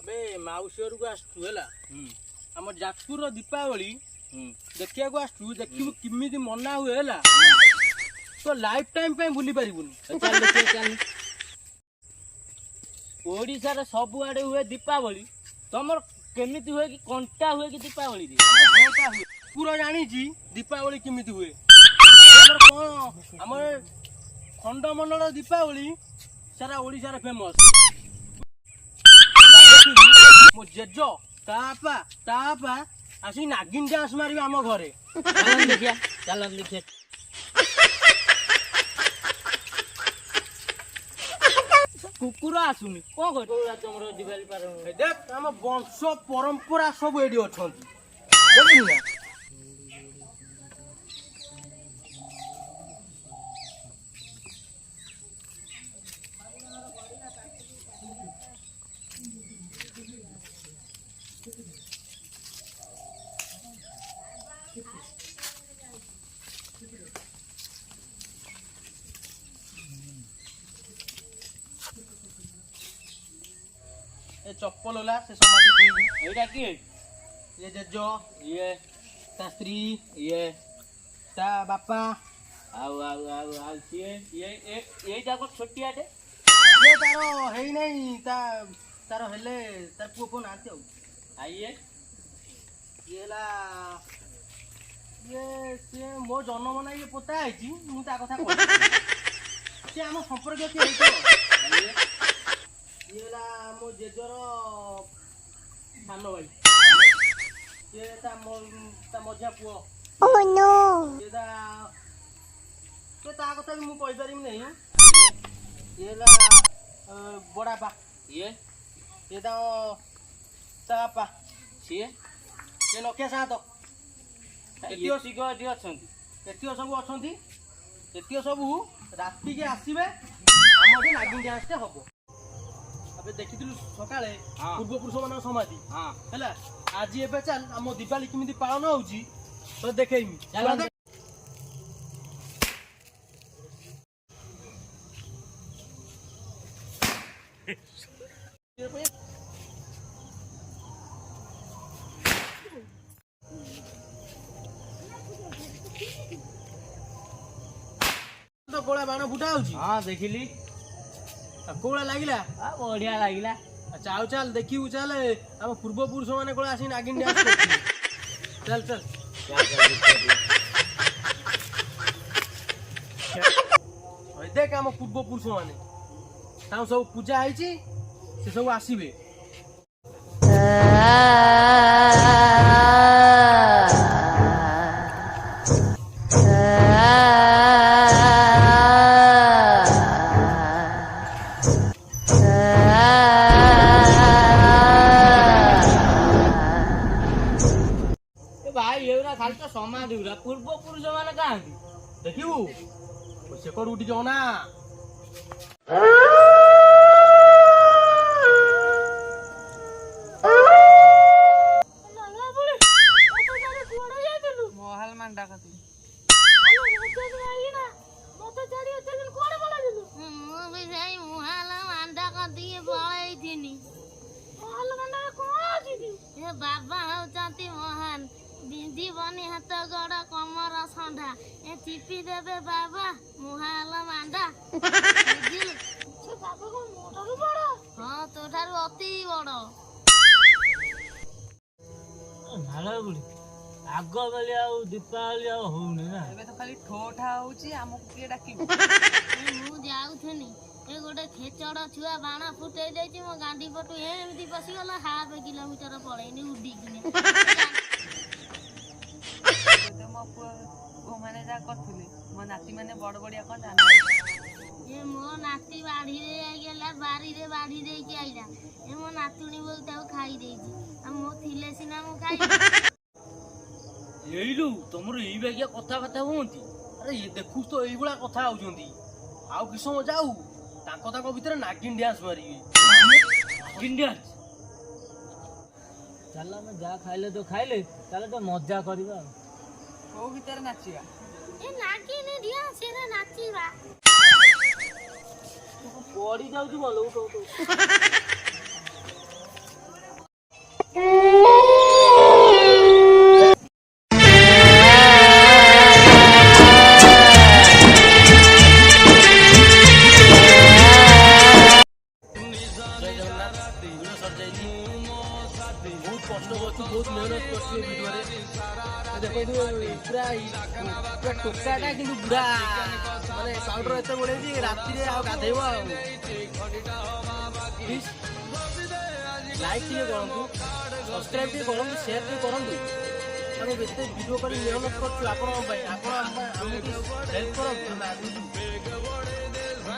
अबे माउसी घर को आसु है आम जाजपुर दीपावली देखा आसु देखू किमी मना हुए है तो लाइफ टाइम पे भूली पारिबुनी। चल देखिए चल ओडिशा रे सब आड़े हुए दीपावली तमर केमिति हुए कि कंटा हुए कि दीपावली रे कंटा हुए पूरा जानी जी दीपावली किमिति हुए हमर कोन हमर खंडमंडल दीपावली सारा ओडिशा रे फेमस मो जेजो तापा आसी नागिन डांस मारिबे हम घरे चल देखिया चल देखिए कुकुर आसुनी कौन कर तुम दिवाली पार देख हम वंश परंपरा सब एडी अछंती देखिन ना ए चप्पल होला से समाधि थी एटा की ये जेजो ये ता स्त्री ये ता बापा आउ ये जाको छोटियाटे ये तारो हेई नहीं तारो हेले तार पुओ को नाते हो आइए येला ये से मो जन्म ना ये पोता आइची मु ता कथा कहू से हम संपर्क के हेतो येला मो जेजोर सानो भाई ये ता मजा पुओ Oh no! ये ता कथा भी मु कहि पारिम नहीं येला बड़ा बा ये ता पा सी ये नके साथ एतियो सिगो एतियो छंती एतियो सब अछंती एतियो सब राति के आसीबे हमर नागिन डांस ते हबो अबे देखिथिलु सकाळे पूर्व पुरुष मानक समाधि हां हैला आज एबे चल हम दीपावली किमिति पालन होउची तो देखेइमी चल तो गोला बाण फुटा होउची हां देखिली कोला लागिला बढ़िया लागिला अच्छा आउ चल देखिउ चल हम पूर्व पुरुष माने कोला आसी नागिन डांस करती चल ओइ देख हम पूर्व पुरुष माने ताऊ सब पूजा आइची से सब आसीबे भाई एउरा खाली तो समाधि उरा पूर्व पुरुष माने कहां देखिउ से कोड उठी जाओ ना मोहल मान डाकती बाबा होती महान बिंदी बनी हाथ गोड़ कमर संधा ए चिपी देवे बाबा मुहाल मांडा हाँ तो अति बड़ भालो बुढ़ी आग बेली आउ दीपावली आउ होउनी ना एबे तो खाली ठोठा होउची हमको के डाकी मु जाउथनी ए गोटे खेचड़ छुआ बाण फुटई देछि मो गांडी पटु एमती पसिगला हाफ किलोमीटर पळैनी उडिकिने तो मो ओ माने जा करथुले मो नाती माने बड़ बड़िया को जान ए मो नाती बाढ़ी रे गेला बारी रे बाढ़ी दे के आइला ए मो नातुनी बोल ताऊ खाई देछि आ मो थिले सिना मो खाई एइलु तमरो एई बागिया कथा कथा होंती अरे ये देखु तो एई बळा कथा आउजंती आउ कि समय जाऊ ताको भीतर नागिन डांस मारिबे इंडियन चल में जा खाइले चल तो मजा करबा को भीतर नाचिया ए नागिन दिया सेरे नाचिबा पड़ी जाउछु बोलो तो ଦେଖନ୍ତୁ ପୁରା ପୁରା ଟୋକାଟା କିନ୍ତୁ ବୁଢା ମାନେ ପାଉଡର ଏତେ ଗୋଳେଇଛି ରାତିରେ ଆଉ ଗାଧେଇବ ଆଉ ପ୍ଲିଜ୍ ଲାଇକ୍ ଟିକେ କରନ୍ତୁ, ସବସ୍କ୍ରାଇବ୍ ଟିକେ କରନ୍ତୁ, ସେୟାର ଟିକେ କରନ୍ତୁ। ଆମେ ଏତେ ଭିଡ଼ିଓ କରି ମେହନତ କରୁଛୁ ଆପଣଙ୍କ ପାଇଁ, ଆପଣ ଆମକୁ ହେଲ୍ପ କରନ୍ତୁ।